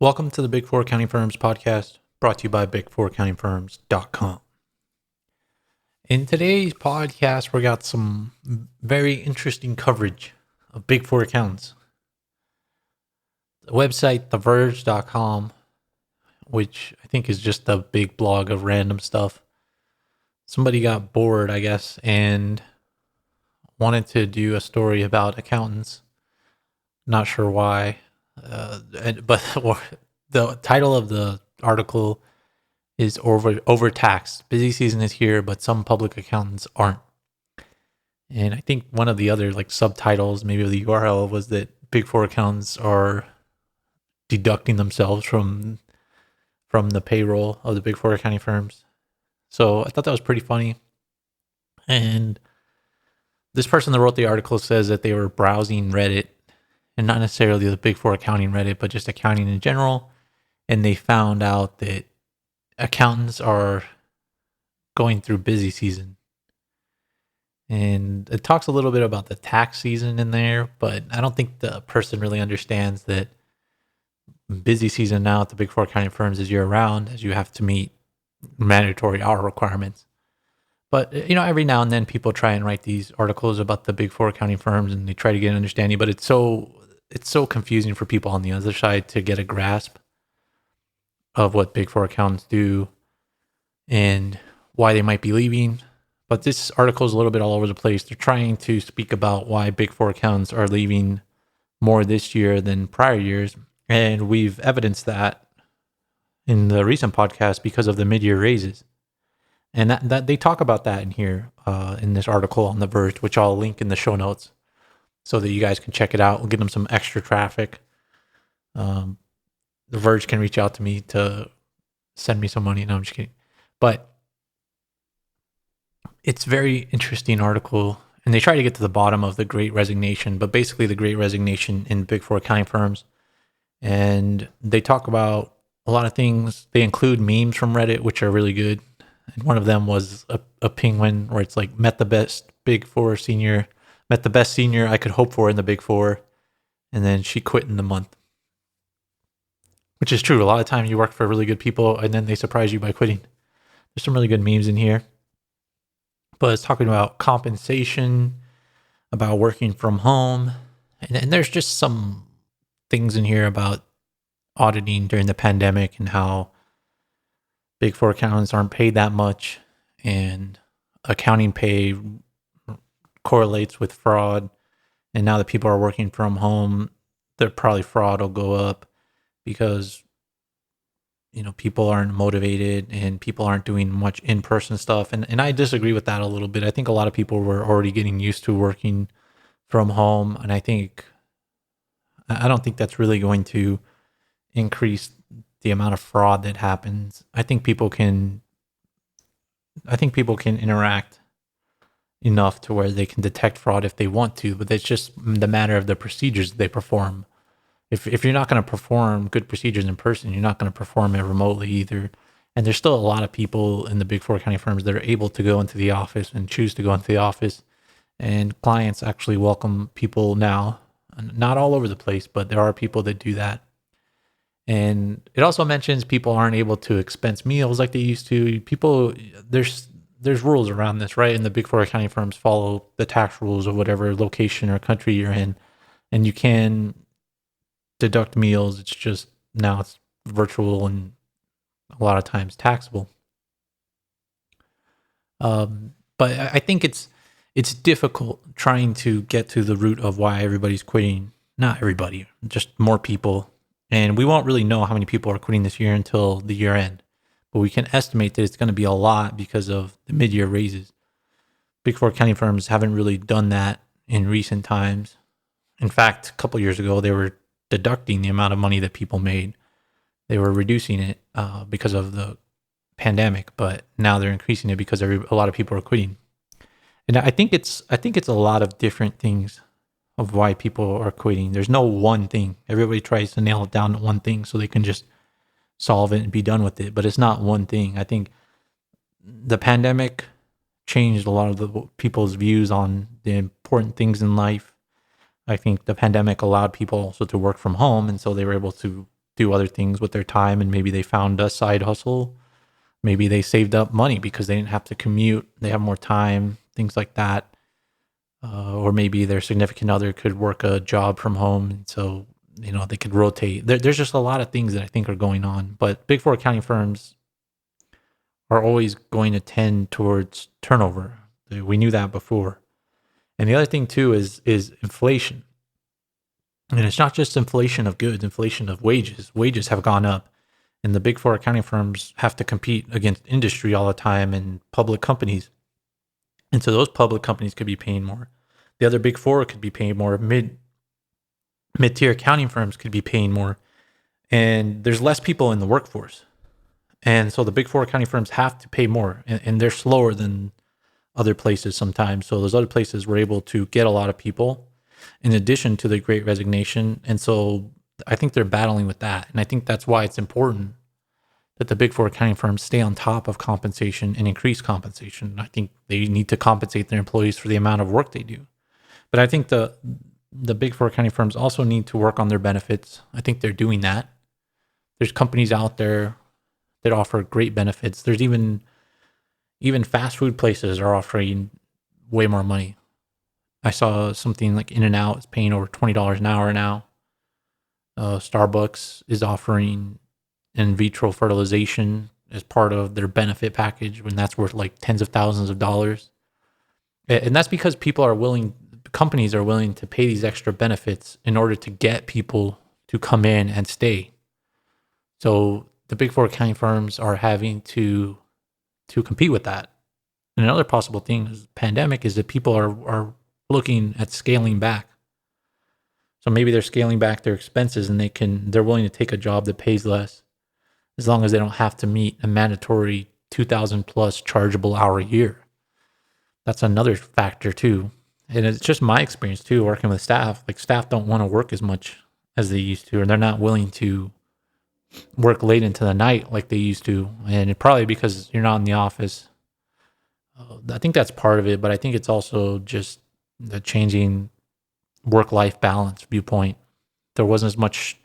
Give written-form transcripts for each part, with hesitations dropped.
Welcome to the Big Four Accounting Firms podcast, brought to you by big4accountingfirms.com. In today's podcast, we got some very interesting coverage of Big Four accountants. The website, theverge.com, which I think is just a big blog of random stuff. Somebody got bored, I guess, and wanted to do a story about accountants. Not sure why. But the title of the article is overtaxed. Busy season is here, but some public accountants aren't. And I think one of the other subtitles, maybe the URL, was that Big Four accountants are deducting themselves from the payroll of the Big Four accounting firms. So I thought that was pretty funny. And this person that wrote the article says that they were browsing Reddit, and not necessarily the Big Four accounting Reddit, but just accounting in general. And they found out that accountants are going through busy season. And it talks a little bit about the tax season in there, but I don't think the person really understands that busy season now at the Big Four accounting firms is year round, as you have to meet mandatory hour requirements. But, every now and then people try and write these articles about the Big Four accounting firms and they try to get an understanding, but it's so confusing for people on the other side to get a grasp of what Big Four accountants do and why they might be leaving. But this article is a little bit all over the place. They're trying to speak about why Big Four accountants are leaving more this year than prior years. And we've evidenced that in the recent podcast because of the mid-year raises. And that they talk about that in here in this article on The Verge, which I'll link in the show notes so that you guys can check it out. We'll give them some extra traffic. The Verge can reach out to me to send me some money. No, I'm just kidding. But it's a very interesting article. And they try to get to the bottom of the Great Resignation, but basically the Great Resignation in Big Four accounting firms. And they talk about a lot of things. They include memes from Reddit, which are really good. And one of them was a penguin where it's like, met the best senior I could hope for in the Big Four. And then she quit in the month. Which is true. A lot of times you work for really good people and then they surprise you by quitting. There's some really good memes in here. But it's talking about compensation, about working from home. And there's just some things in here about auditing during the pandemic and how Big Four accountants aren't paid that much, and accounting pay correlates with fraud. And now that people are working from home, probably fraud will go up because, people aren't motivated and people aren't doing much in-person stuff. And I disagree with that a little bit. I think a lot of people were already getting used to working from home. And I don't think that's really going to increase the amount of fraud that happens. I think people can interact enough to where they can detect fraud if they want to, but it's just the matter of the procedures they perform. If you're not going to perform good procedures in person, you're not going to perform it remotely either. And there's still a lot of people in the Big Four accounting firms that are able to go into the office and choose to go into the office. And clients actually welcome people now, not all over the place, but there are people that do that. And it also mentions people aren't able to expense meals like they used to. There's rules around this, right? And the Big Four accounting firms follow the tax rules of whatever location or country you're in. And you can deduct meals. It's just now it's virtual and a lot of times taxable. But I think it's difficult trying to get to the root of why everybody's quitting. Not everybody, just more people. And we won't really know how many people are quitting this year until the year end. But we can estimate that it's going to be a lot because of the mid-year raises. Big Four accounting firms haven't really done that in recent times. In fact, a couple years ago, they were deducting the amount of money that people made. They were reducing it because of the pandemic, but now they're increasing it because a lot of people are quitting. And I think it's a lot of different things of why people are quitting. There's no one thing. Everybody tries to nail it down to one thing so they can just solve it and be done with it, but it's not one thing. I think the pandemic changed a lot of the people's views on the important things in life. I think the pandemic allowed people also to work from home, and so they were able to do other things with their time, and maybe they found a side hustle. Maybe they saved up money because they didn't have to commute. They have more time, things like that. Or maybe their significant other could work a job from home. And so, they could rotate. There's just a lot of things that I think are going on. But Big Four accounting firms are always going to tend towards turnover. We knew that before. And the other thing too is inflation. And it's not just inflation of goods, inflation of wages. Wages have gone up. And the Big Four accounting firms have to compete against industry all the time and public companies. And so those public companies could be paying more. The other Big Four could be paying more. Mid-tier accounting firms could be paying more. And there's less people in the workforce. And so the Big Four accounting firms have to pay more. And they're slower than other places sometimes. So those other places were able to get a lot of people in addition to the Great Resignation. And so I think they're battling with that. And I think that's why it's important that the Big Four accounting firms stay on top of compensation and increase compensation. I think they need to compensate their employees for the amount of work they do. But I think the Big Four accounting firms also need to work on their benefits. I think they're doing that. There's companies out there that offer great benefits. There's even fast food places are offering way more money. I saw something like In-N-Out is paying over $20 an hour now. Starbucks is offering in vitro fertilization as part of their benefit package, when that's worth like tens of thousands of dollars. And that's because companies are willing to pay these extra benefits in order to get people to come in and stay. So the Big Four accounting firms are having to compete with that. And another possible thing is the pandemic is that people are looking at scaling back. So maybe they're scaling back their expenses and they're willing to take a job that pays less as long as they don't have to meet a mandatory 2,000 plus chargeable hour a year. That's another factor too. And it's just my experience too, working with staff. Like, staff don't want to work as much as they used to, and they're not willing to work late into the night like they used to. And it probably because you're not in the office. I think that's part of it, but I think it's also just the changing work-life balance viewpoint. There wasn't as much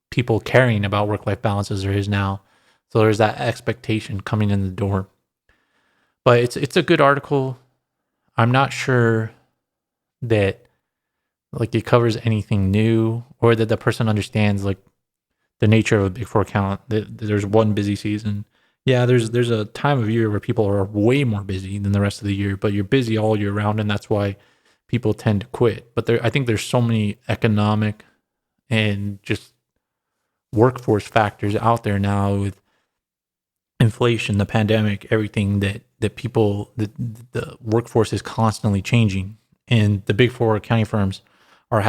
people caring about work-life balance as there is now. So there's that expectation coming in the door. But it's a good article. I'm not sure that like it covers anything new, or that the person understands like the nature of a Big Four account. There's one busy season. Yeah, there's a time of year where people are way more busy than the rest of the year, but you're busy all year round, and that's why people tend to quit. But I think there's so many economic and just workforce factors out there now with inflation, the pandemic, everything that people, the workforce is constantly changing, and the Big Four accounting firms are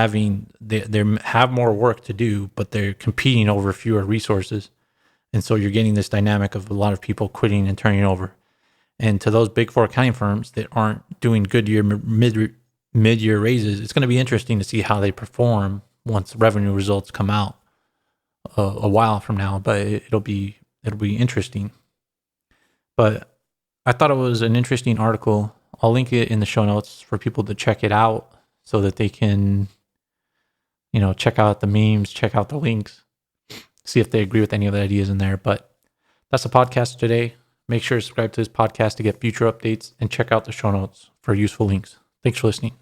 they have more work to do, but they're competing over fewer resources. And so you're getting this dynamic of a lot of people quitting and turning over. And to those Big Four accounting firms that aren't doing good year mid-year raises, it's going to be interesting to see how they perform once revenue results come out a while from now. But it'll be interesting. But I thought it was an interesting article. I'll link it in the show notes for people to check it out so that they can, check out the memes, check out the links, see if they agree with any of the ideas in there. But that's the podcast today. Make sure to subscribe to this podcast to get future updates and check out the show notes for useful links. Thanks for listening.